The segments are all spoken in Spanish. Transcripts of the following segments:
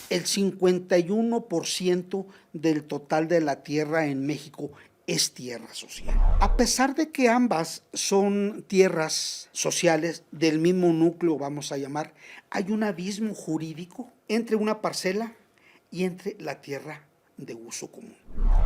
El 51% del total de la tierra en México es tierra social. A pesar de que ambas son tierras sociales del mismo núcleo, vamos a llamar, hay un abismo jurídico entre una parcela y entre la tierra de uso común.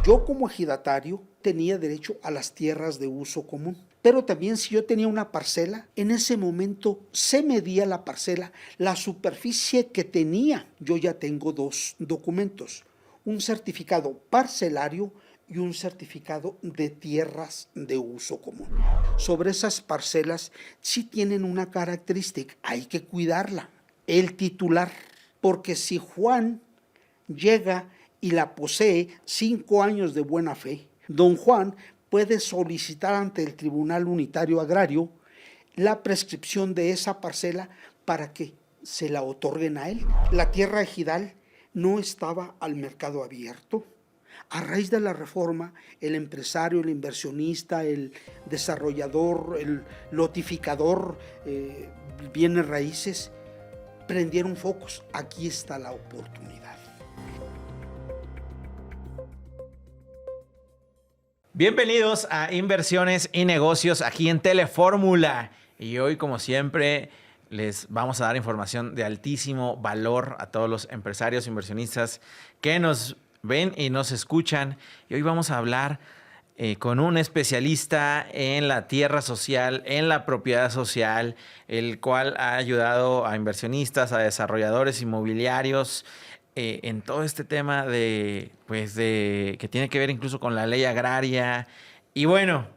Yo como ejidatario tenía derecho a las tierras de uso común, pero también si yo tenía una parcela, en ese momento se medía la parcela, la superficie que tenía. Yo ya tengo dos documentos, un certificado parcelario y un certificado de tierras de uso común. Sobre esas parcelas sí tienen una característica, hay que cuidarla, el titular, porque si Juan llega y la posee 5 años de buena fe, don Juan puede solicitar ante el Tribunal Unitario Agrario la prescripción de esa parcela para que se la otorguen a él. La tierra ejidal no estaba al mercado abierto. A raíz de la reforma, el empresario, el inversionista, el desarrollador, el lotificador, bienes raíces, prendieron focos. Aquí está la oportunidad. Bienvenidos a Inversiones y Negocios aquí en Telefórmula. Y hoy, como siempre, les vamos a dar información de altísimo valor a todos los empresarios, inversionistas que nos ven y nos escuchan. Y hoy vamos a hablar con un especialista en la tierra social, en la propiedad social, el cual ha ayudado a inversionistas, a desarrolladores inmobiliarios, en todo este tema que tiene que ver incluso con la ley agraria. Y bueno,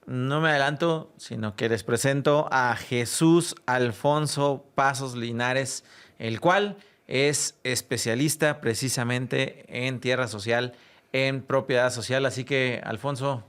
no me adelanto, sino que les presento a Jesús Alfonso Pasos Linares, el cual es especialista precisamente en tierra social, en propiedad social. Así que, Alfonso,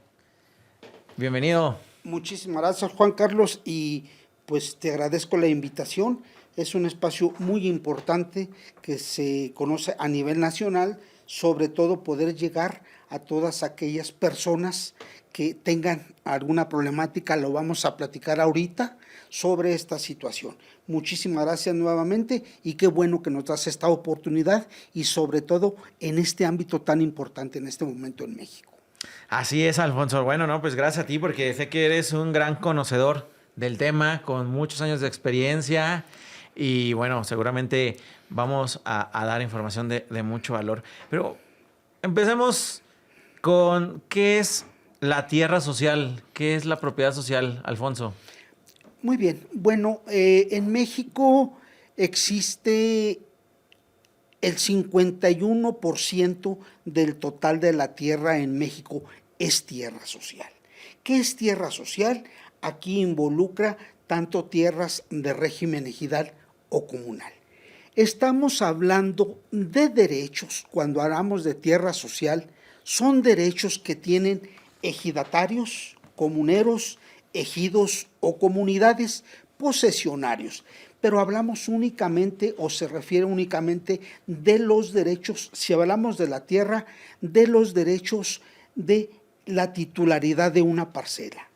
bienvenido. Muchísimas gracias, Juan Carlos, y pues te agradezco la invitación. Es un espacio muy importante que se conoce a nivel nacional, sobre todo poder llegar a todas aquellas personas que tengan alguna problemática. Lo vamos a platicar ahorita sobre esta situación. Muchísimas gracias nuevamente y qué bueno que nos das esta oportunidad y sobre todo en este ámbito tan importante en este momento en México. Así es, Alfonso. Bueno, no, pues gracias a ti porque sé que eres un gran conocedor del tema con muchos años de experiencia y bueno, seguramente vamos a dar información de mucho valor. Pero empecemos con ¿qué es la tierra social? ¿Qué es la propiedad social, Alfonso? Muy bien. Bueno, en México existe el 51% del total de la tierra en México es tierra social. ¿Qué es tierra social? Aquí involucra tanto tierras de régimen ejidal o comunal. Estamos hablando de derechos. Cuando hablamos de tierra social, son derechos que tienen ejidatarios, comuneros, ejidos o comunidades posesionarios. Pero hablamos únicamente o se refiere únicamente de los derechos, si hablamos de la tierra, de los derechos de la titularidad de una parcela.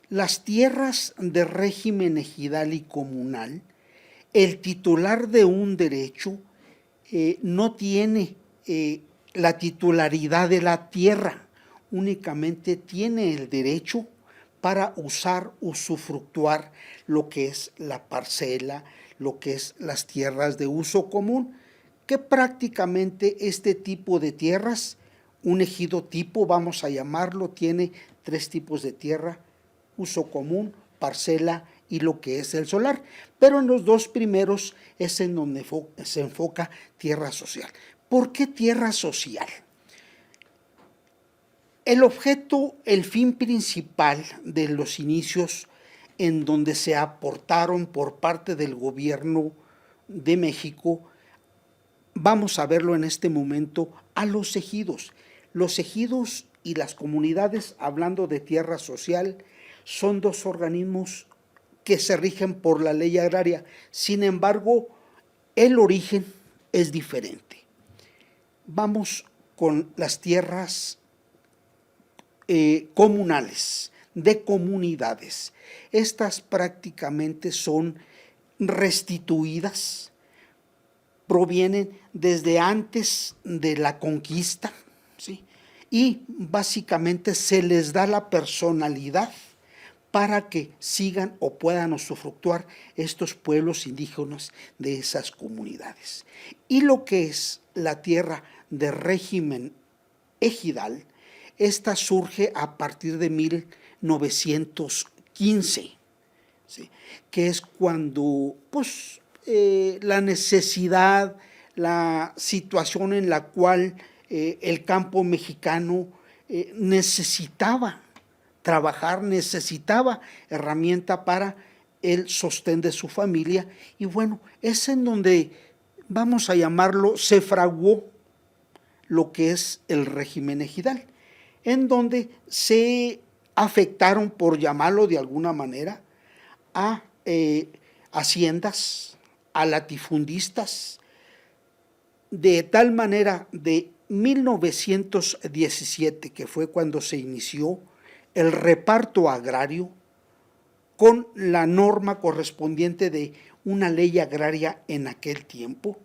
Las tierras de régimen ejidal y comunal, el titular de un derecho no tiene la titularidad de la tierra, únicamente tiene el derecho para usar, usufructuar lo que es la parcela, lo que es las tierras de uso común, que prácticamente este tipo de tierras, un ejido tipo, vamos a llamarlo, tiene 3 tipos de tierra: uso común, parcela y lo que es el solar. Pero en los 2 primeros es en donde se enfoca tierra social. ¿Por qué tierra social? El objeto, el fin principal de los inicios en donde se aportaron por parte del gobierno de México, vamos a verlo en este momento, a los ejidos. Los ejidos y las comunidades, hablando de tierra social, son 2 organismos que se rigen por la ley agraria. Sin embargo, el origen es diferente. Vamos con las tierras comunales, de comunidades. Estas prácticamente son restituidas provienen desde antes de la conquista, ¿sí? Y básicamente se les da la personalidad para que sigan o puedan usufructuar estos pueblos indígenas de esas comunidades. Y lo que es la tierra de régimen ejidal, esta surge a partir de 1915, ¿sí? Que es cuando pues, la necesidad, la situación en la cual el campo mexicano necesitaba trabajar, necesitaba herramienta para el sostén de su familia, y bueno, es en donde, vamos a llamarlo, se fraguó lo que es el régimen ejidal, en donde se afectaron, por llamarlo de alguna manera, a haciendas, a latifundistas, de tal manera de 1917, que fue cuando se inició el reparto agrario, con la norma correspondiente de una ley agraria en aquel tiempo,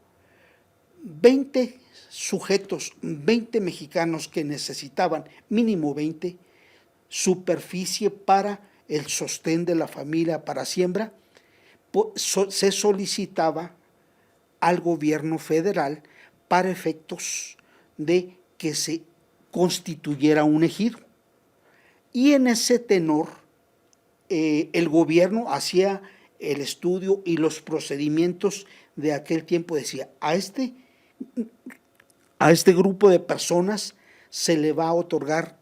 20 sujetos, 20 mexicanos que necesitaban, mínimo 20, superficie para el sostén de la familia, para siembra, se solicitaba al gobierno federal para efectos de que se constituyera un ejido. Y en ese tenor, el gobierno hacía el estudio y los procedimientos de aquel tiempo, decía, a este grupo de personas se le va a otorgar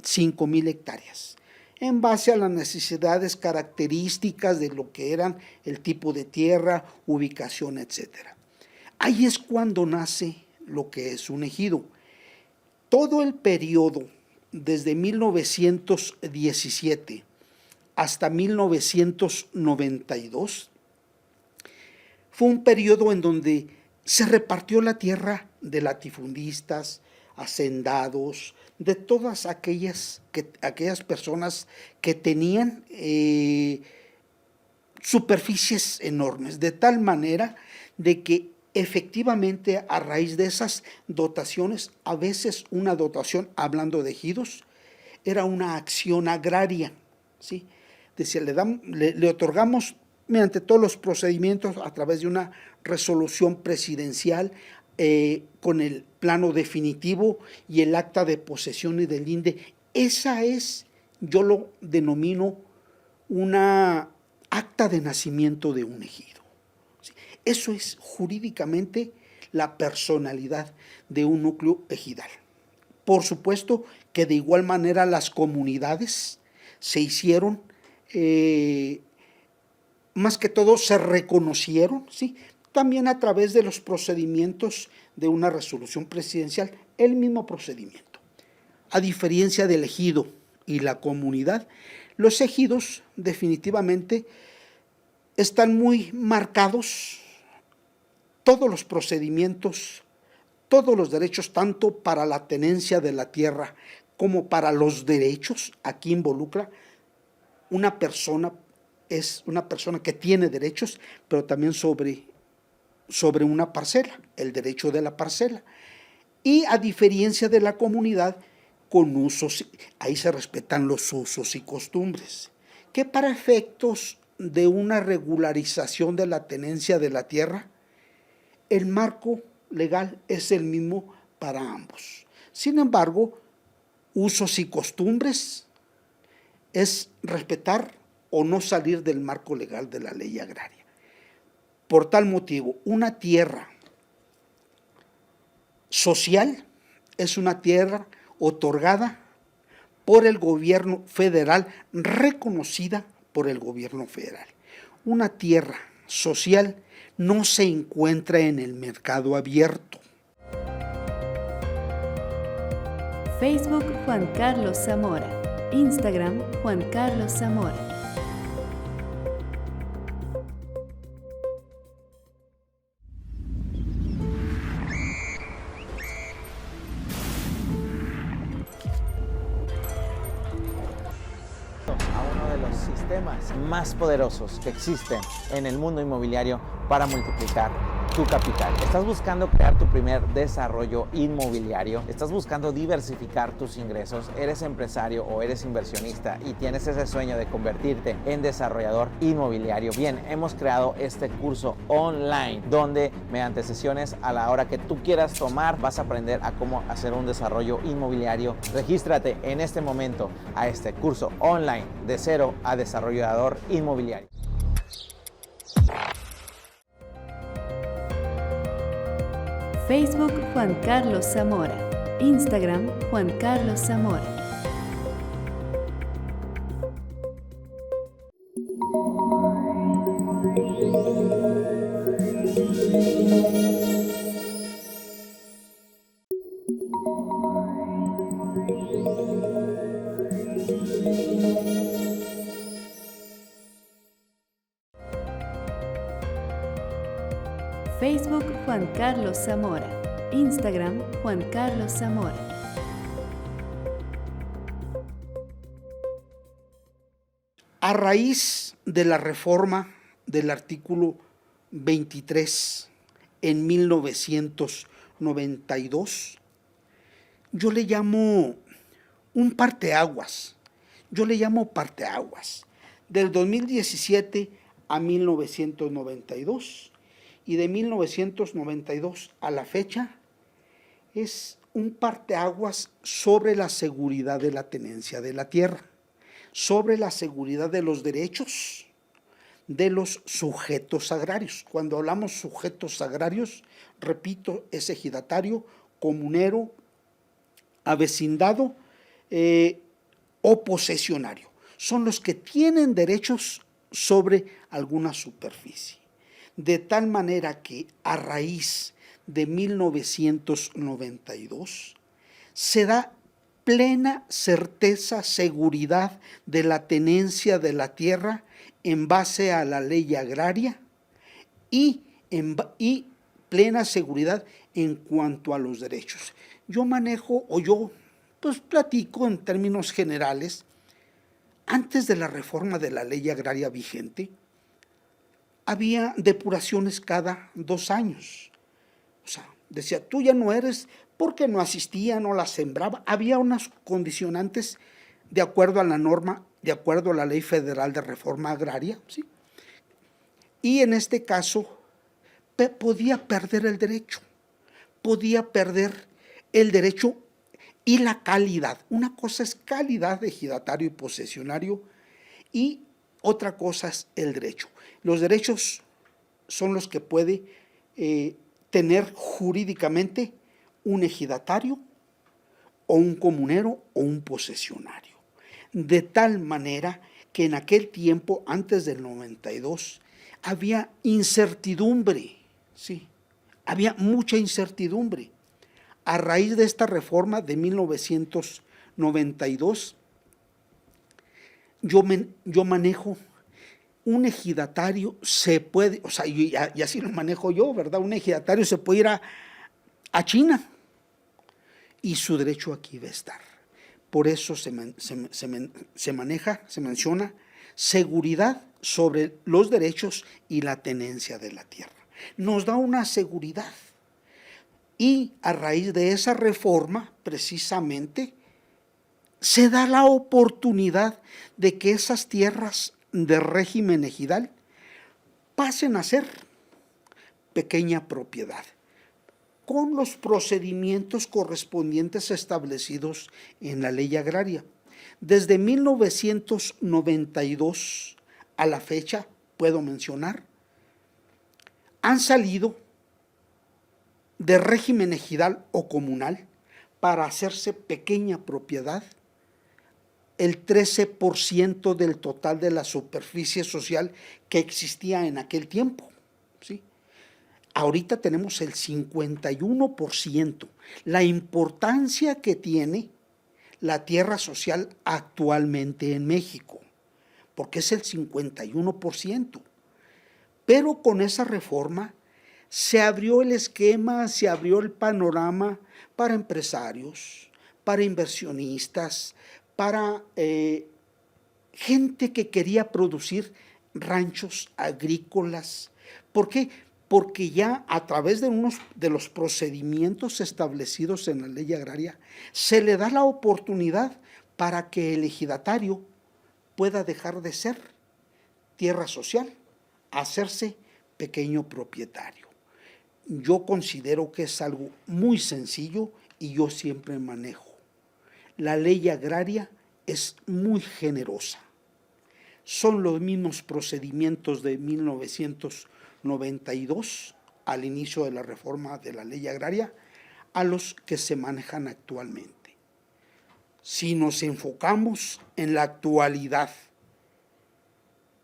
5,000 hectáreas, en base a las necesidades características de lo que eran el tipo de tierra, ubicación, etc. Ahí es cuando nace lo que es un ejido. Todo el periodo, desde 1917 hasta 1992, fue un periodo en donde se repartió la tierra de latifundistas, hacendados, de todas aquellas personas que tenían superficies enormes, de tal manera de que efectivamente a raíz de esas dotaciones, a veces una dotación, hablando de ejidos, era una acción agraria, ¿sí? Decía, le otorgamos mediante todos los procedimientos a través de una resolución presidencial, con el plano definitivo y el acta de posesión y del INDE. Esa es, yo lo denomino, una acta de nacimiento de un ejido. ¿Sí? Eso es jurídicamente la personalidad de un núcleo ejidal. Por supuesto que de igual manera las comunidades se hicieron, más que todo se reconocieron, ¿sí? También a través de los procedimientos de una resolución presidencial, el mismo procedimiento. A diferencia del ejido y la comunidad, los ejidos definitivamente están muy marcados, todos los procedimientos, todos los derechos, tanto para la tenencia de la tierra como para los derechos. Aquí involucra una persona, es una persona que tiene derechos, pero también sobre una parcela, el derecho de la parcela. Y a diferencia de la comunidad, con usos, ahí se respetan los usos y costumbres, que para efectos de una regularización de la tenencia de la tierra, el marco legal es el mismo para ambos. Sin embargo, usos y costumbres es respetar o no salir del marco legal de la ley agraria. Por tal motivo, una tierra social es una tierra otorgada por el gobierno federal, reconocida por el gobierno federal. Una tierra social no se encuentra en el mercado abierto. Facebook Juan Carlos Zamora. Instagram Juan Carlos Zamora. Sistemas más poderosos que existen en el mundo inmobiliario para multiplicar tu capital. ¿Estás buscando crear tu primer desarrollo inmobiliario? ¿Estás buscando diversificar tus ingresos? ¿Eres empresario o eres inversionista y tienes ese sueño de convertirte en desarrollador inmobiliario? Bien, hemos creado este curso online donde mediante sesiones a la hora que tú quieras tomar vas a aprender a cómo hacer un desarrollo inmobiliario. Regístrate en este momento a este curso online de cero a desarrollador inmobiliario. Facebook Juan Carlos Zamora. Instagram Juan Carlos Zamora. Facebook Juan Carlos Zamora. Instagram Juan Carlos Zamora. A raíz de la reforma del artículo 23 en 1992, yo le llamo un parteaguas. Del 2017 a 1992. Y de 1992 a la fecha es un parteaguas sobre la seguridad de la tenencia de la tierra, sobre la seguridad de los derechos de los sujetos agrarios. Cuando hablamos sujetos agrarios, repito, es ejidatario, comunero, avecindado o posesionario. Son los que tienen derechos sobre alguna superficie. De tal manera que a raíz de 1992 se da plena certeza, seguridad de la tenencia de la tierra en base a la ley agraria y plena seguridad en cuanto a los derechos. Yo platico en términos generales. Antes de la reforma de la ley agraria vigente, había depuraciones cada 2 años. O sea, decía, tú ya no eres, porque no asistía, no la sembraba. Había unas condicionantes de acuerdo a la norma, de acuerdo a la Ley Federal de Reforma Agraria, ¿sí? Y en este caso podía perder el derecho y la calidad. Una cosa es calidad de ejidatario y posesionario y otra cosa es el derecho. Los derechos son los que puede tener jurídicamente un ejidatario o un comunero o un posesionario. De tal manera que en aquel tiempo, antes del 92, había incertidumbre, ¿sí? Había mucha incertidumbre. A raíz de esta reforma de 1992, yo manejo un ejidatario, se puede, o sea, y así lo manejo yo, ¿verdad? Un ejidatario se puede ir a China y su derecho aquí va a estar. Por eso se menciona seguridad sobre los derechos y la tenencia de la tierra. Nos da una seguridad. Y a raíz de esa reforma, precisamente, se da la oportunidad de que esas tierras de régimen ejidal pasen a ser pequeña propiedad, con los procedimientos correspondientes establecidos en la ley agraria. Desde 1992 a la fecha, puedo mencionar, han salido de régimen ejidal o comunal para hacerse pequeña propiedad el 13% del total de la superficie social que existía en aquel tiempo, ¿sí? Ahorita tenemos el 51%, la importancia que tiene la tierra social actualmente en México, porque es el 51%. Pero con esa reforma se abrió el esquema, se abrió el panorama para empresarios, para inversionistas, para gente que quería producir ranchos agrícolas. ¿Por qué? porque ya a través de unos de los procedimientos establecidos en la ley agraria, se le da la oportunidad para que el ejidatario pueda dejar de ser tierra social, hacerse pequeño propietario. Yo considero que es algo muy sencillo y yo siempre manejo. La ley agraria es muy generosa. Son los mismos procedimientos de 1992, al inicio de la reforma de la ley agraria, a los que se manejan actualmente. Si nos enfocamos en la actualidad,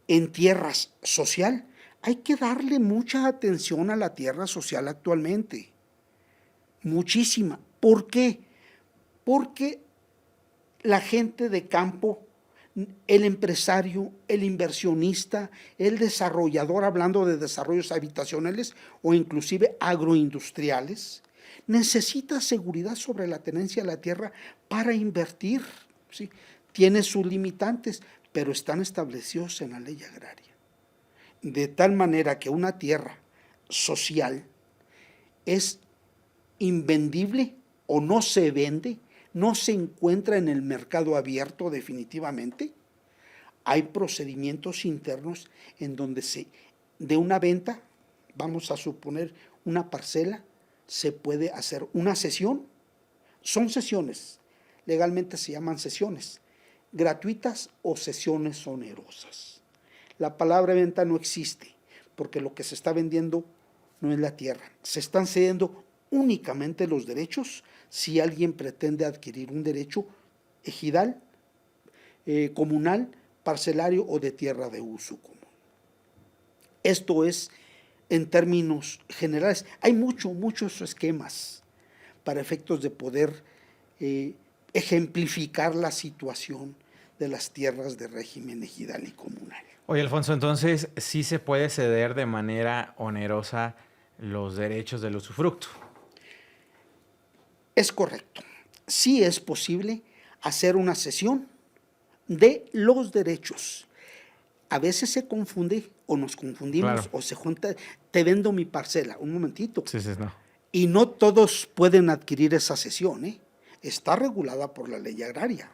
en tierras social, hay que darle mucha atención a la tierra social actualmente. Muchísima. ¿Por qué? Porque la gente de campo, el empresario, el inversionista, el desarrollador, hablando de desarrollos habitacionales o inclusive agroindustriales, necesita seguridad sobre la tenencia de la tierra para invertir, ¿sí? Tiene sus limitantes, pero están establecidos en la ley agraria. De tal manera que una tierra social es invendible o no se vende, no se encuentra en el mercado abierto definitivamente. Hay procedimientos internos en donde de una venta, vamos a suponer una parcela, se puede hacer una cesión. Son cesiones, legalmente se llaman cesiones, gratuitas o cesiones onerosas. La palabra venta no existe, porque lo que se está vendiendo no es la tierra. Se están cediendo únicamente los derechos si alguien pretende adquirir un derecho ejidal, comunal, parcelario o de tierra de uso común. Esto es en términos generales. Hay muchos esquemas para efectos de poder ejemplificar la situación de las tierras de régimen ejidal y comunal. Oye, Alfonso, entonces sí se puede ceder de manera onerosa los derechos del usufructo. Es correcto. Sí es posible hacer una cesión de los derechos. A veces se confunde o nos confundimos, claro, o se junta, te vendo mi parcela, un momentito. Sí, no. Y no todos pueden adquirir esa cesión, ¿eh? Está regulada por la ley agraria.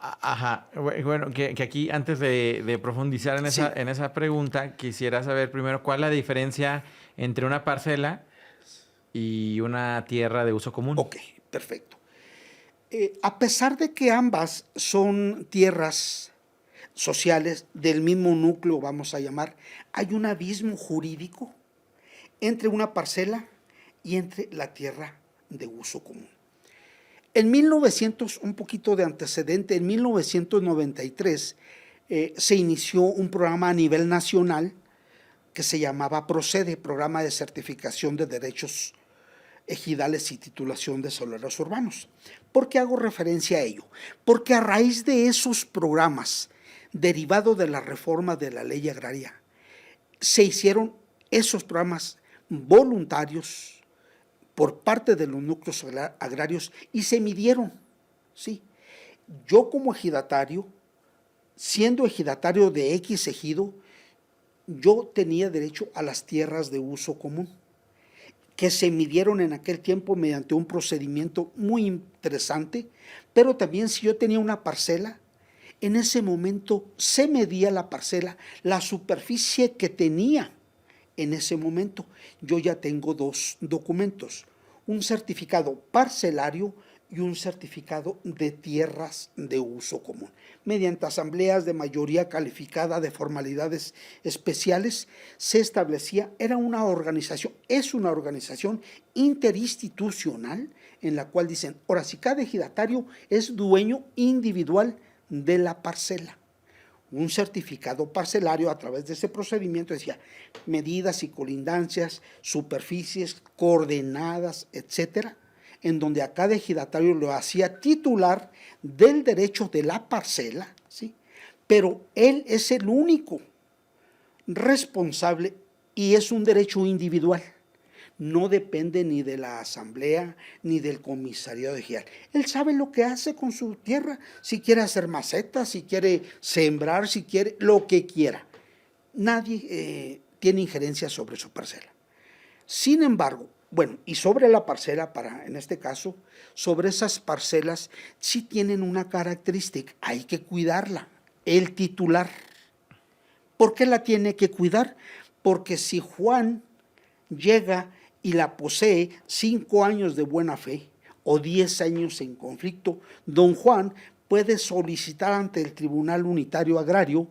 Ajá. Bueno, que aquí antes de profundizar en esa pregunta, quisiera saber primero cuál es la diferencia entre una parcela y una tierra de uso común. Ok, perfecto. A pesar de que ambas son tierras sociales del mismo núcleo, vamos a llamar, hay un abismo jurídico entre una parcela y entre la tierra de uso común. En 1900, un poquito de antecedente, en 1993 se inició un programa a nivel nacional que se llamaba PROCEDE, Programa de Certificación de Derechos Ejidales y Titulación de Solares Urbanos. ¿Por qué hago referencia a ello? Porque a raíz de esos programas, derivado de la reforma de la ley agraria, se hicieron esos programas voluntarios por parte de los núcleos agrarios y se midieron, ¿sí? Yo como ejidatario, siendo ejidatario de X ejido, yo tenía derecho a las tierras de uso común, que se midieron en aquel tiempo mediante un procedimiento muy interesante, pero también si yo tenía una parcela, en ese momento se medía la parcela, la superficie que tenía en ese momento. Yo ya tengo dos documentos, un certificado parcelario y un certificado de tierras de uso común. Mediante asambleas de mayoría calificada de formalidades especiales, se establecía, es una organización interinstitucional en la cual dicen, ahora si cada ejidatario es dueño individual de la parcela. Un certificado parcelario a través de ese procedimiento decía medidas y colindancias, superficies, coordenadas, etcétera, en donde a cada ejidatario lo hacía titular del derecho de la parcela, ¿sí? Pero él es el único responsable y es un derecho individual. No depende ni de la asamblea ni del comisariado ejidal. Él sabe lo que hace con su tierra, si quiere hacer macetas, si quiere sembrar, si quiere lo que quiera. Nadie tiene injerencia sobre su parcela. Sin embargo, bueno, y sobre la parcela, en este caso, sobre esas parcelas sí tienen una característica, hay que cuidarla, el titular. ¿Por qué la tiene que cuidar? Porque si Juan llega y la posee 5 años de buena fe o 10 años en conflicto, don Juan puede solicitar ante el Tribunal Unitario Agrario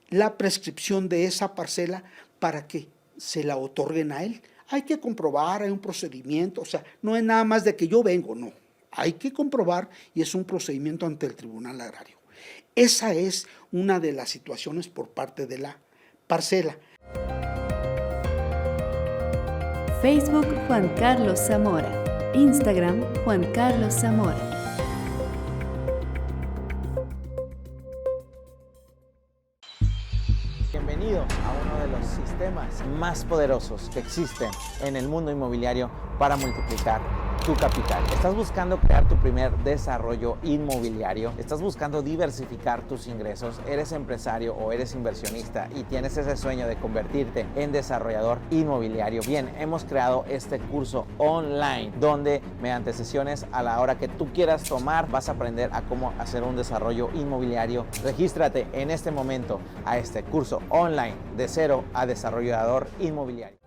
la prescripción de esa parcela para que se la otorguen a él. Hay que comprobar, hay un procedimiento, o sea, no es nada más de que yo vengo, no. Hay que comprobar y es un procedimiento ante el Tribunal Agrario. Esa es una de las situaciones por parte de la parcela. Facebook Juan Carlos Zamora. Instagram Juan Carlos Zamora. Bienvenido a uno de los sistemas más poderosos que existen en el mundo inmobiliario para multiplicar tu capital. ¿Estás buscando crear tu primer desarrollo inmobiliario? ¿Estás buscando diversificar tus ingresos? ¿Eres empresario o eres inversionista y tienes ese sueño de convertirte en desarrollador inmobiliario? Bien, hemos creado este curso online donde mediante sesiones a la hora que tú quieras tomar vas a aprender a cómo hacer un desarrollo inmobiliario. Regístrate en este momento a este curso online de cero a desarrollador inmobiliario.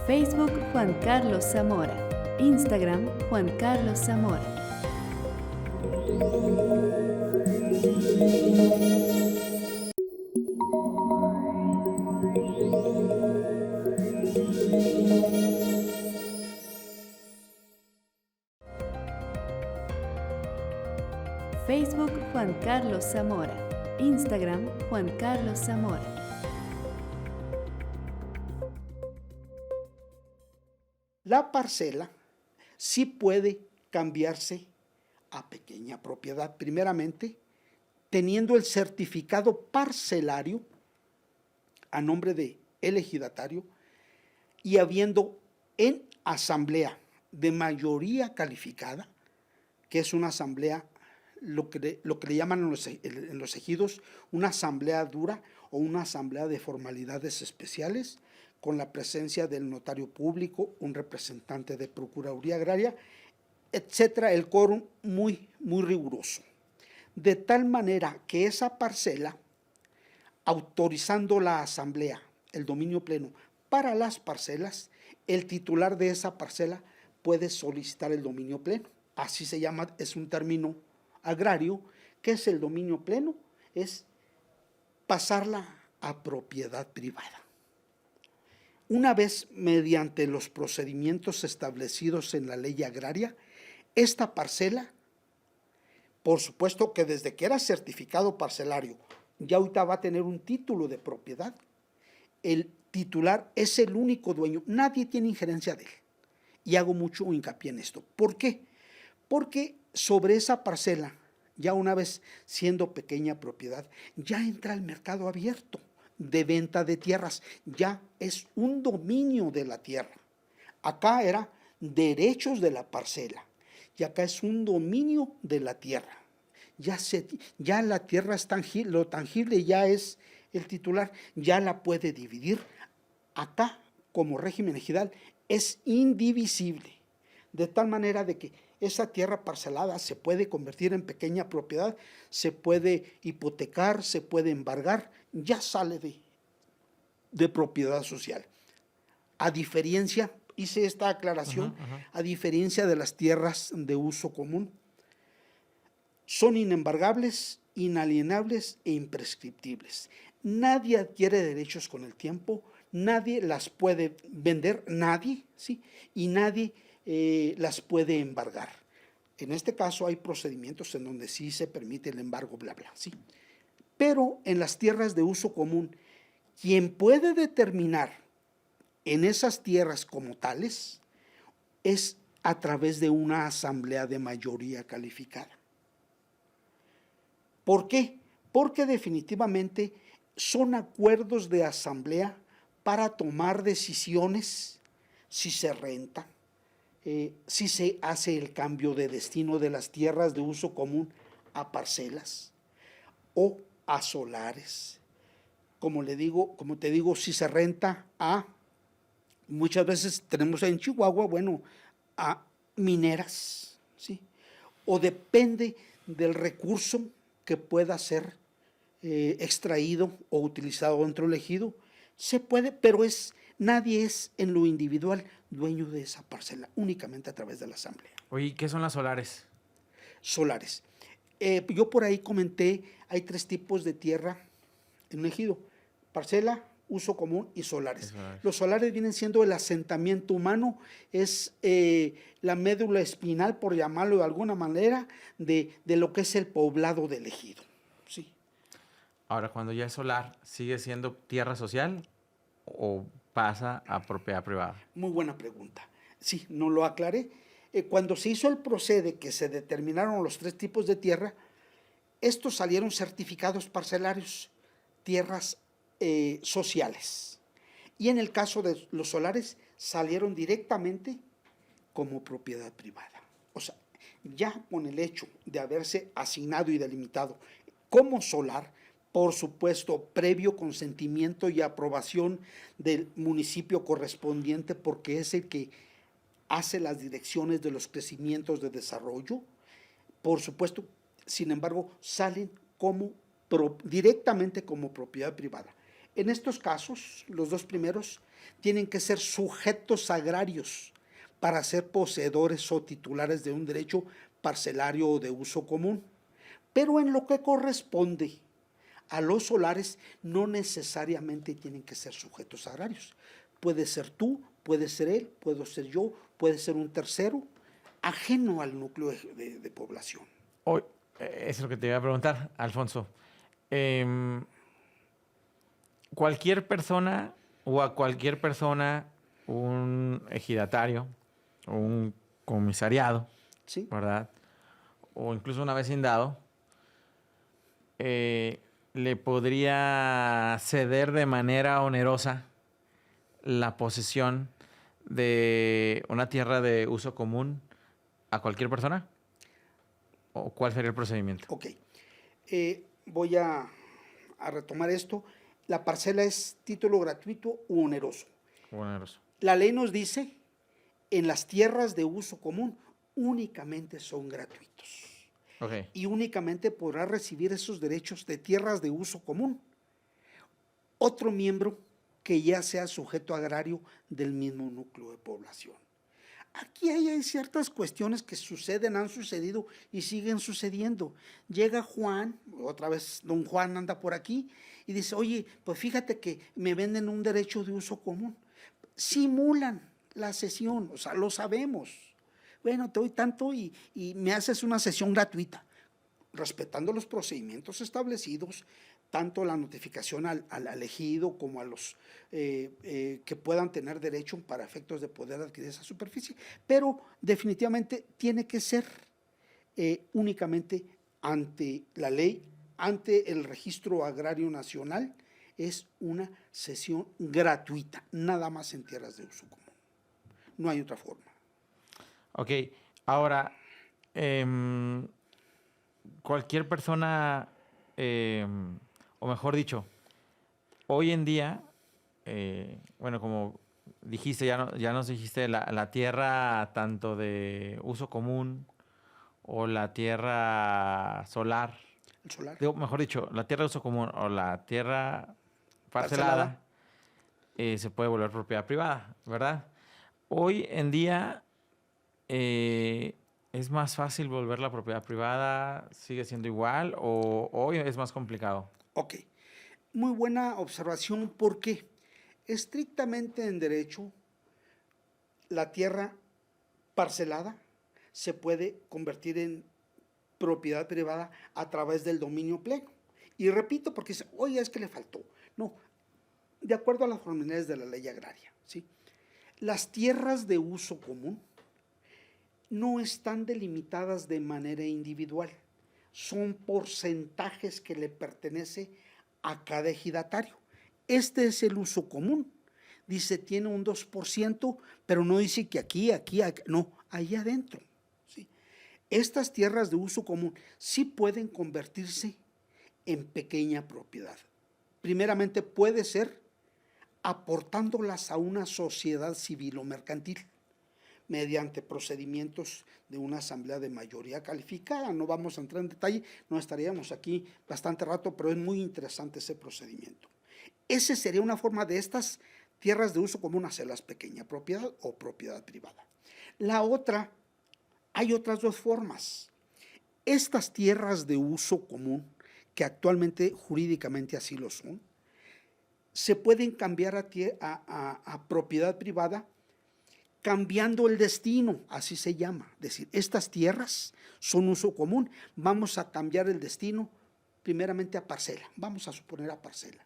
Facebook Juan Carlos Zamora. Instagram Juan Carlos Zamora. Facebook Juan Carlos Zamora. Instagram Juan Carlos Zamora. La parcela sí puede cambiarse a pequeña propiedad, primeramente teniendo el certificado parcelario a nombre del ejidatario y habiendo en asamblea de mayoría calificada, que es una asamblea, lo que le llaman en los ejidos una asamblea dura o una asamblea de formalidades especiales, con la presencia del notario público, un representante de Procuraduría Agraria, etcétera, el quórum muy riguroso. De tal manera que esa parcela, autorizando la asamblea, el dominio pleno, para las parcelas, el titular de esa parcela puede solicitar el dominio pleno. Así se llama, es un término agrario. ¿Qué es el dominio pleno? Es pasarla a propiedad privada. Una vez mediante los procedimientos establecidos en la ley agraria, esta parcela, por supuesto que desde que era certificado parcelario, ya ahorita va a tener un título de propiedad. El titular es el único dueño, nadie tiene injerencia de él. Y hago mucho hincapié en esto. ¿Por qué? Porque sobre esa parcela, ya una vez siendo pequeña propiedad, ya entra el mercado abierto de venta de tierras, ya es un dominio de la tierra. Acá era derechos de la parcela y acá es un dominio de la tierra. Ya la tierra es tangible, lo tangible ya es el titular, ya la puede dividir. Acá, como régimen ejidal, es indivisible, de tal manera de que esa tierra parcelada se puede convertir en pequeña propiedad, se puede hipotecar, se puede embargar, ya sale de propiedad social. A diferencia, hice esta aclaración, a diferencia de las tierras de uso común, son inembargables, inalienables e imprescriptibles. Nadie adquiere derechos con el tiempo, nadie las puede vender, nadie, ¿sí? Y nadie las puede embargar. En este caso hay procedimientos en donde sí se permite el embargo, bla, bla, ¿sí? Pero en las tierras de uso común, quien puede determinar en esas tierras como tales es a través de una asamblea de mayoría calificada. ¿Por qué? Porque definitivamente son acuerdos de asamblea para tomar decisiones si se renta, si se hace el cambio de destino de las tierras de uso común a parcelas o a solares. Como te digo, si se renta a Muchas veces tenemos en Chihuahua, bueno, a mineras, ¿sí? O depende del recurso que pueda ser extraído o utilizado dentro del ejido, se puede, pero nadie es en lo individual dueño de esa parcela, únicamente a través de la asamblea. Oye, ¿qué son las solares? Solares. Yo por ahí comenté, hay 3 tipos de tierra en un ejido: parcela, uso común y solares. Los solares vienen siendo el asentamiento humano, es la médula espinal, por llamarlo de alguna manera, de lo que es el poblado del ejido. Sí. Ahora, cuando ya es solar, ¿sigue siendo tierra social o pasa a propiedad privada? Muy buena pregunta. Sí, no lo aclaré. Cuando se hizo el procede que se determinaron los 3 tipos de tierra, estos salieron certificados parcelarios, tierras sociales. Y en el caso de los solares, salieron directamente como propiedad privada. O sea, ya con el hecho de haberse asignado y delimitado como solar, por supuesto, previo consentimiento y aprobación del municipio correspondiente, porque es el que hace las direcciones de los crecimientos de desarrollo, por supuesto, sin embargo, salen directamente como propiedad privada. En estos casos, los 2 primeros tienen que ser sujetos agrarios para ser poseedores o titulares de un derecho parcelario o de uso común. Pero en lo que corresponde a los solares, no necesariamente tienen que ser sujetos agrarios. Puede ser tú, puede ser él, puedo ser yo, puede ser un tercero, ajeno al núcleo de población. Hoy, eso es lo que te iba a preguntar, Alfonso. Cualquier persona o a cualquier persona, un ejidatario o un comisariado, ¿Sí? ¿verdad? O incluso una vecindad, le podría ceder de manera onerosa la posesión de una tierra de uso común a cualquier persona. ¿O cuál sería el procedimiento? Ok. Voy a retomar esto. La parcela es título gratuito u oneroso. Oneroso. La ley nos dice, en las tierras de uso común únicamente son gratuitos. Okay. Y únicamente podrá recibir esos derechos de tierras de uso común otro miembro que ya sea sujeto agrario del mismo núcleo de población. Aquí hay ciertas cuestiones que suceden, han sucedido y siguen sucediendo. Llega Juan, otra vez don Juan anda por aquí, y dice, oye, pues fíjate que me venden un derecho de uso común. Simulan la cesión, o sea, lo sabemos. Bueno, te doy tanto y me haces una cesión gratuita, respetando los procedimientos establecidos, tanto la notificación al ejido como a los que puedan tener derecho para efectos de poder adquirir esa superficie, pero definitivamente tiene que ser únicamente ante la ley, ante el Registro Agrario Nacional, es una cesión gratuita, nada más en tierras de uso común. No hay otra forma. Ok, ahora, cualquier persona, o mejor dicho, hoy en día, bueno, como dijiste, ya nos dijiste, la tierra tanto de uso común o la tierra solar, El solar. mejor dicho, la tierra de uso común o la tierra parcelada, se puede volver propiedad privada, ¿verdad? Hoy en día es más fácil volver la propiedad privada, sigue siendo igual o hoy es más complicado. Ok, muy buena observación porque estrictamente en derecho la tierra parcelada se puede convertir en propiedad privada a través del dominio pleno. Y repito, porque dice, oye, es que le faltó. No, de acuerdo a las formalidades de la ley agraria, ¿sí? Las tierras de uso común no están delimitadas de manera individual, son porcentajes que le pertenece a cada ejidatario. Este es el uso común. Dice, tiene un 2%, pero no dice que aquí, no, ahí adentro. ¿Sí? Estas tierras de uso común sí pueden convertirse en pequeña propiedad. Primeramente puede ser aportándolas a una sociedad civil o mercantil mediante procedimientos de una asamblea de mayoría calificada. No vamos a entrar en detalle, no estaríamos aquí bastante rato, pero es muy interesante ese procedimiento. Esa sería una forma de estas tierras de uso común hacerlas pequeña propiedad o propiedad privada. La otra, hay otras dos formas. Estas tierras de uso común, que actualmente jurídicamente así lo son, se pueden cambiar a propiedad privada cambiando el destino, así se llama. Es decir, estas tierras son uso común, vamos a cambiar el destino primeramente a parcela, vamos a suponer a parcela.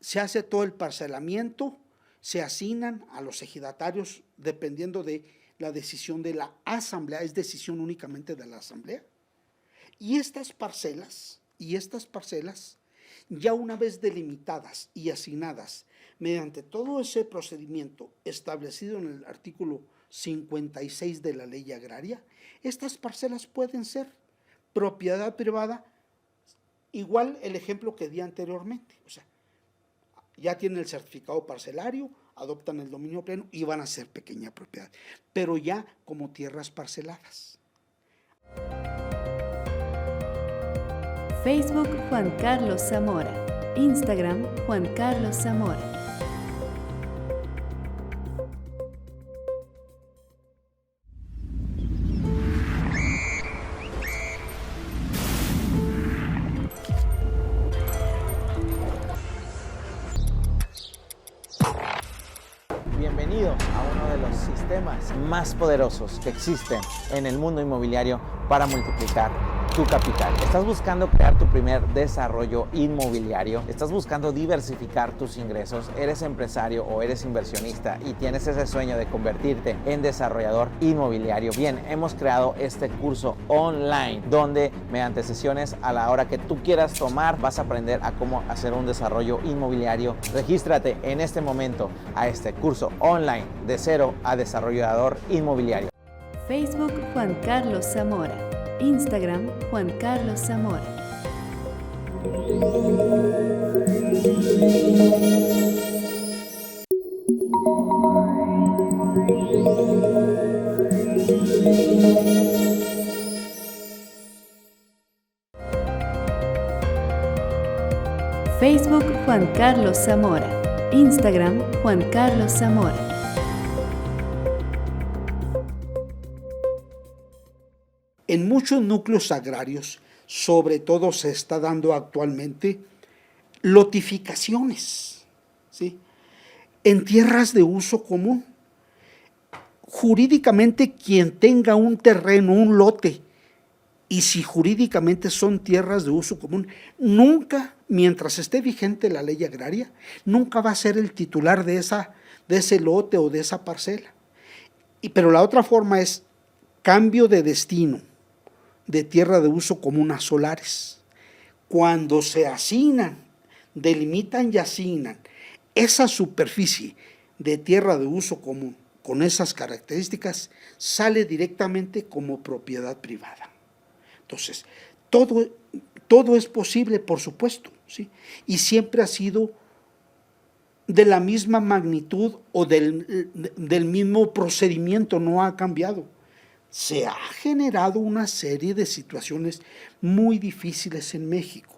Se hace todo el parcelamiento, se asignan a los ejidatarios dependiendo de la decisión de la asamblea, es decisión únicamente de la asamblea. Y estas parcelas, ya una vez delimitadas y asignadas mediante todo ese procedimiento establecido en el artículo 56 de la ley agraria, estas parcelas pueden ser propiedad privada, igual el ejemplo que di anteriormente, o sea, ya tienen el certificado parcelario, adoptan el dominio pleno y van a ser pequeña propiedad, pero ya como tierras parceladas. Facebook Juan Carlos Zamora. Instagram Juan Carlos Zamora. Bienvenido a uno de los sistemas más poderosos que existen en el mundo inmobiliario para multiplicar tu capital. ¿Estás buscando crear tu primer desarrollo inmobiliario? ¿Estás buscando diversificar tus ingresos? ¿Eres empresario o eres inversionista y tienes ese sueño de convertirte en desarrollador inmobiliario? Bien, hemos creado este curso online donde mediante sesiones a la hora que tú quieras tomar vas a aprender a cómo hacer un desarrollo inmobiliario. Regístrate en este momento a este curso online de cero a desarrollador inmobiliario. Facebook Juan Carlos Zamora. Instagram Juan Carlos Zamora. Facebook Juan Carlos Zamora. Instagram Juan Carlos Zamora. En muchos núcleos agrarios, sobre todo se está dando actualmente lotificaciones, ¿sí?, en tierras de uso común. Jurídicamente, quien tenga un terreno, un lote, y si jurídicamente son tierras de uso común, nunca, mientras esté vigente la ley agraria, nunca va a ser el titular de ese lote o de esa parcela. Pero la otra forma es cambio de destino de tierra de uso común a solares. Cuando se asignan, delimitan y asignan esa superficie de tierra de uso común con esas características, sale directamente como propiedad privada. Entonces, todo es posible, por supuesto, ¿sí?, y siempre ha sido de la misma magnitud o del mismo procedimiento, no ha cambiado. Se ha generado una serie de situaciones muy difíciles en México.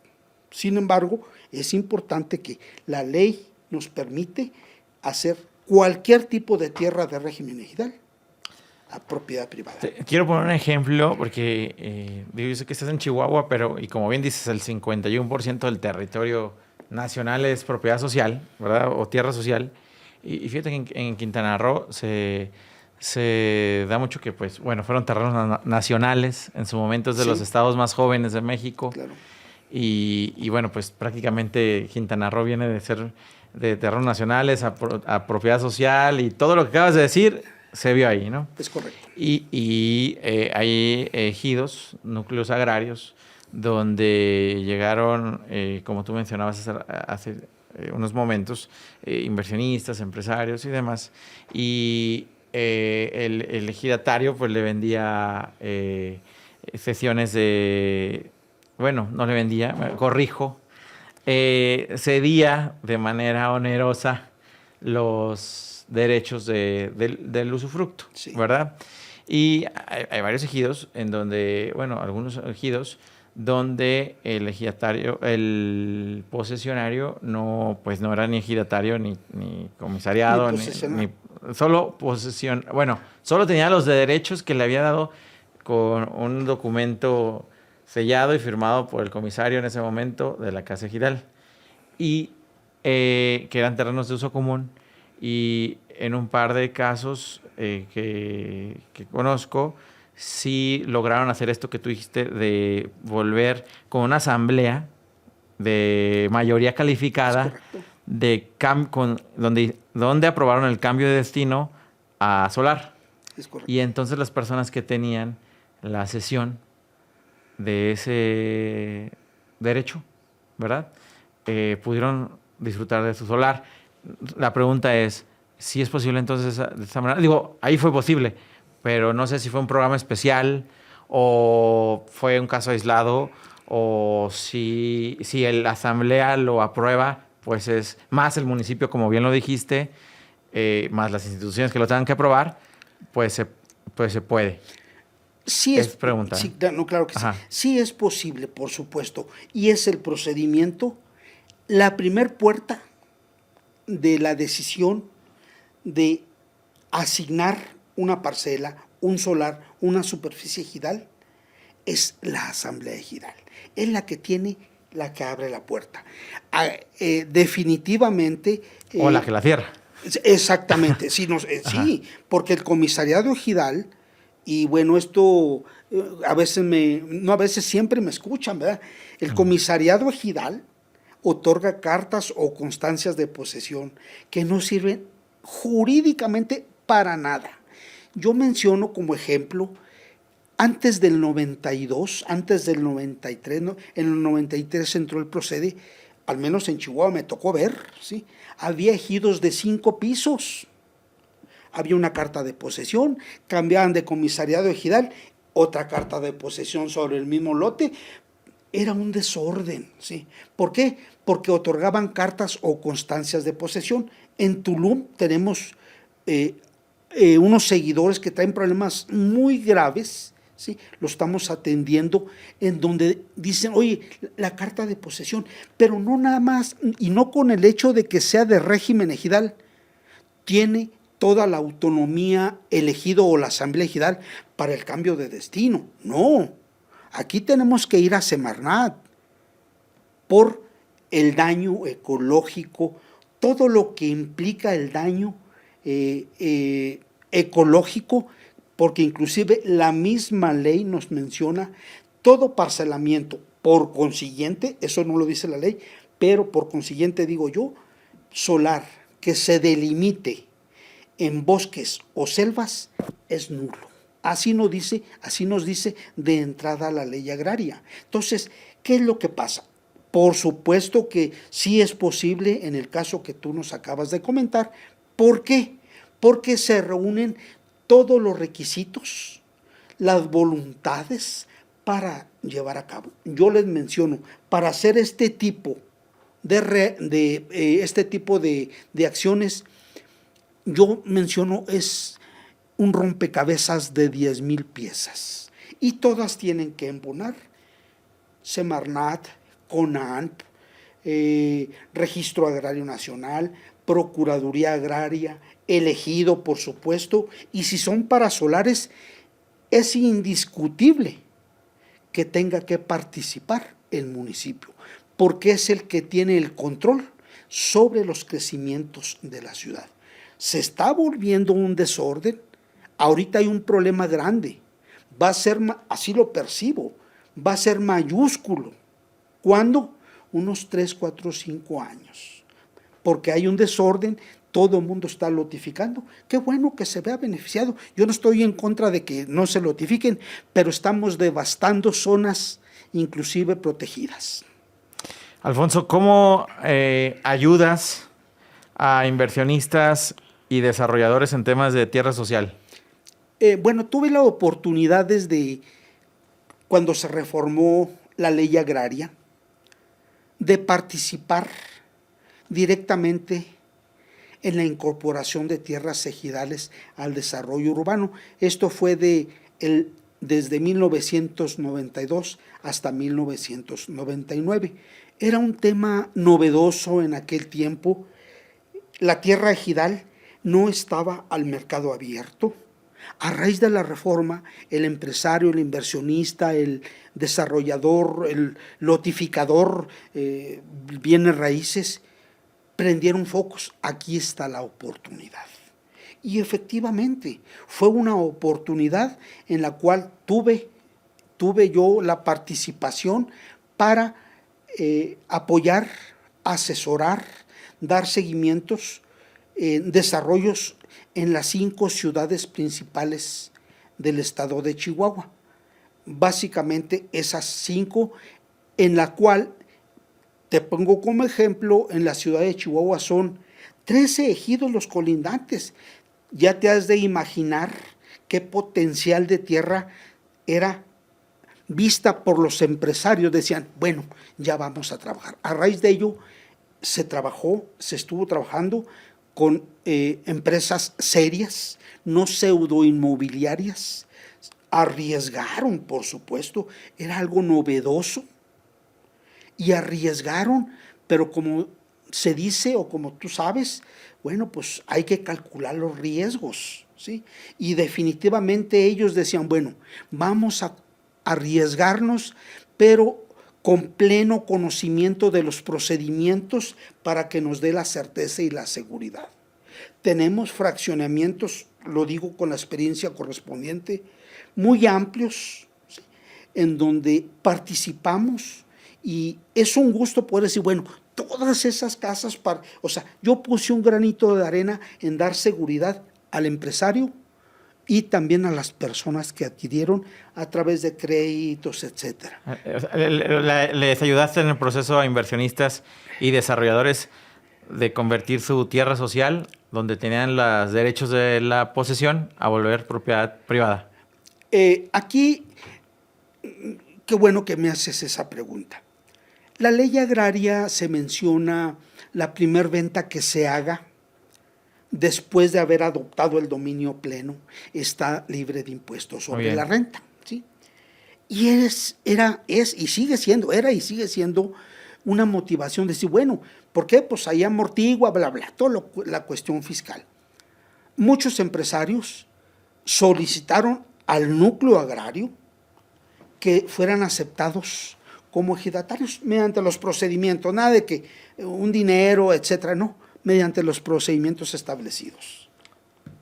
Sin embargo, es importante que la ley nos permite hacer cualquier tipo de tierra de régimen ejidal a propiedad privada. Quiero poner un ejemplo porque yo sé que estás en Chihuahua, pero y como bien dices, el 51% del territorio nacional es propiedad social, ¿verdad? O tierra social. Y fíjate que en Quintana Roo se da mucho que, pues, bueno, fueron terrenos nacionales, en su momento es de los estados más jóvenes de México. Claro. Y bueno, pues prácticamente Quintana Roo viene de ser de terrenos nacionales a propiedad social y todo lo que acabas de decir se vio ahí, ¿no? Es correcto. Y hay ejidos, núcleos agrarios, donde llegaron, como tú mencionabas hace unos momentos, inversionistas, empresarios y demás, y el ejidatario pues le vendía cesiones de, bueno, no le vendía, corrijo, cedía de manera onerosa los derechos del usufructo, Sí. ¿verdad? Y hay varios ejidos en donde, bueno, algunos ejidos donde el ejidatario, el posesionario no, pues no era ni ejidatario ni comisariado, Ni posesionario. solo posesión, bueno, solo tenía los derechos que le había dado con un documento sellado y firmado por el comisario en ese momento de la Casa Ejidal, y que eran terrenos de uso común, y en un par de casos que conozco, sí lograron hacer esto que tú dijiste de volver con una asamblea de mayoría Es calificada correcto. donde aprobaron el cambio de destino a solar. Es correcto. Y entonces las personas que tenían la cesión de ese derecho, ¿verdad? Pudieron disfrutar de su solar. La pregunta es, ¿si es posible entonces de esa manera? Digo, ahí fue posible, pero no sé si fue un programa especial o fue un caso aislado, o si la asamblea lo aprueba, pues es más el municipio, como bien lo dijiste, más las instituciones que lo tengan que aprobar, pues se puede. Sí Es pregunta. Sí, no, claro que Ajá. sí. Sí es posible, por supuesto. Y es el procedimiento, la primer puerta de la decisión de asignar una parcela, un solar, una superficie ejidal, es la asamblea ejidal. Es la que abre la puerta. Definitivamente. O la que la cierra. Exactamente, sí, sí, porque el comisariado ejidal, y bueno, esto a veces no, a veces siempre me escuchan, ¿verdad? El comisariado ejidal otorga cartas o constancias de posesión que no sirven jurídicamente para nada. Yo menciono como ejemplo, antes del 92, antes del 93, ¿no? En el 93 entró el procede, al menos en Chihuahua me tocó ver, ¿sí? Había ejidos de 5 pisos. Había una carta de posesión, cambiaban de comisariado ejidal, otra carta de posesión sobre el mismo lote. Era un desorden, ¿sí? ¿Por qué? Porque otorgaban cartas o constancias de posesión. En Tulum tenemos unos seguidores que traen problemas muy graves, ¿sí? Lo estamos atendiendo, en donde dicen, oye, la carta de posesión, pero no nada más, y no con el hecho de que sea de régimen ejidal, tiene toda la autonomía elegido o la asamblea ejidal para el cambio de destino. No, aquí tenemos que ir a Semarnat por el daño ecológico, todo lo que implica el daño ecológico, porque inclusive la misma ley nos menciona todo parcelamiento. Por consiguiente, eso no lo dice la ley, pero por consiguiente digo yo, solar que se delimite en bosques o selvas es nulo. Así nos dice de entrada la ley agraria. Entonces, ¿qué es lo que pasa? Por supuesto que sí es posible en el caso que tú nos acabas de comentar. ¿Por qué? Porque se reúnen todos los requisitos, las voluntades para llevar a cabo. Yo les menciono, para hacer este tipo de acciones, yo menciono, es un rompecabezas de 10,000 piezas y todas tienen que embonar. Semarnat, CONANP, Registro Agrario Nacional, Procuraduría Agraria, elegido por supuesto, y si son para solares, es indiscutible que tenga que participar el municipio, porque es el que tiene el control sobre los crecimientos de la ciudad. Se está volviendo un desorden. Ahorita hay un problema grande. Va a ser, así lo percibo, va a ser mayúsculo. ¿Cuándo? Unos 3, 4, 5 años. Porque hay un desorden, todo el mundo está lotificando. Qué bueno que se vea beneficiado. Yo no estoy en contra de que no se lotifiquen, pero estamos devastando zonas inclusive protegidas. Alfonso, ¿cómo ayudas a inversionistas y desarrolladores en temas de tierra social? Bueno, tuve la oportunidad desde cuando se reformó la ley agraria de participar directamente en la incorporación de tierras ejidales al desarrollo urbano. Esto fue desde 1992 hasta 1999. Era un tema novedoso en aquel tiempo. La tierra ejidal no estaba al mercado abierto. A raíz de la reforma, el empresario, el inversionista, el desarrollador, el lotificador, bienes raíces, prendieron focos. Aquí está la oportunidad. Y efectivamente, fue una oportunidad en la cual tuve yo la participación para apoyar, asesorar, dar seguimientos, desarrollos en las 5 ciudades principales del estado de Chihuahua. Básicamente esas 5, en la cual, te pongo como ejemplo, en la ciudad de Chihuahua son 13 ejidos los colindantes. Ya te has de imaginar qué potencial de tierra era vista por los empresarios. Decían, bueno, ya vamos a trabajar. A raíz de ello se estuvo trabajando con empresas serias, no pseudoinmobiliarias. Arriesgaron, por supuesto, era algo novedoso, y arriesgaron, pero como se dice o como tú sabes, bueno, pues hay que calcular los riesgos, ¿sí? Y definitivamente ellos decían, bueno, vamos a arriesgarnos, pero con pleno conocimiento de los procedimientos para que nos dé la certeza y la seguridad. Tenemos fraccionamientos, lo digo con la experiencia correspondiente, muy amplios, ¿sí?, en donde participamos, y es un gusto poder decir, bueno, todas esas casas, yo puse un granito de arena en dar seguridad al empresario y también a las personas que adquirieron a través de créditos, etcétera. ¿Les ayudaste en el proceso a inversionistas y desarrolladores de convertir su tierra social, donde tenían los derechos de la posesión, a volver propiedad privada? Aquí, qué bueno que me haces esa pregunta. La ley agraria se menciona la primer venta que se haga después de haber adoptado el dominio pleno, está libre de impuestos sobre la renta, ¿sí? Y era y sigue siendo una motivación de decir, bueno, ¿por qué? Pues ahí amortigua, bla, bla, la cuestión fiscal. Muchos empresarios solicitaron al núcleo agrario que fueran aceptados como ejidatarios mediante los procedimientos, nada de que un dinero, etcétera, no, mediante los procedimientos establecidos.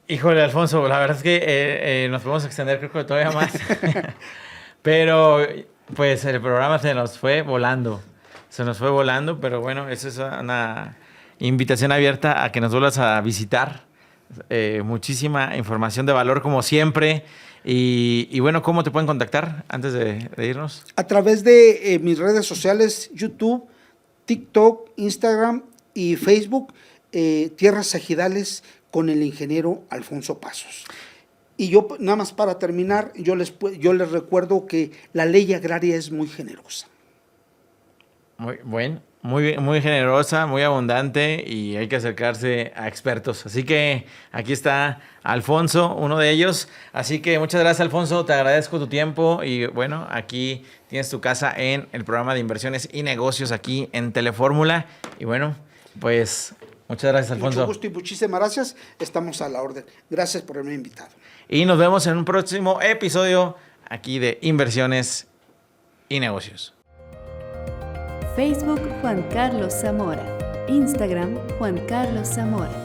Híjole, Alfonso, la verdad es que nos podemos extender, creo que todavía más. Pero pues el programa se nos fue volando, pero bueno, eso es una invitación abierta a que nos vuelvas a visitar. Muchísima información de valor como siempre. Y bueno, ¿cómo te pueden contactar antes de irnos? A través de mis redes sociales, YouTube, TikTok, Instagram y Facebook, Tierras Ejidales con el ingeniero Alfonso Pasos. Y yo, nada más para terminar, yo les recuerdo que la ley agraria es muy generosa. Muy bueno, muy generosa, muy abundante, y hay que acercarse a expertos. Así que aquí está Alfonso, uno de ellos. Así que muchas gracias, Alfonso, te agradezco tu tiempo, y bueno, aquí tienes tu casa en el programa de inversiones y negocios aquí en Telefórmula. Y bueno, pues muchas gracias, Alfonso. Mucho gusto y muchísimas gracias. Estamos a la orden. Gracias por haberme invitado. Y nos vemos en un próximo episodio aquí de Inversiones y Negocios. Facebook Juan Carlos Zamora. Instagram Juan Carlos Zamora.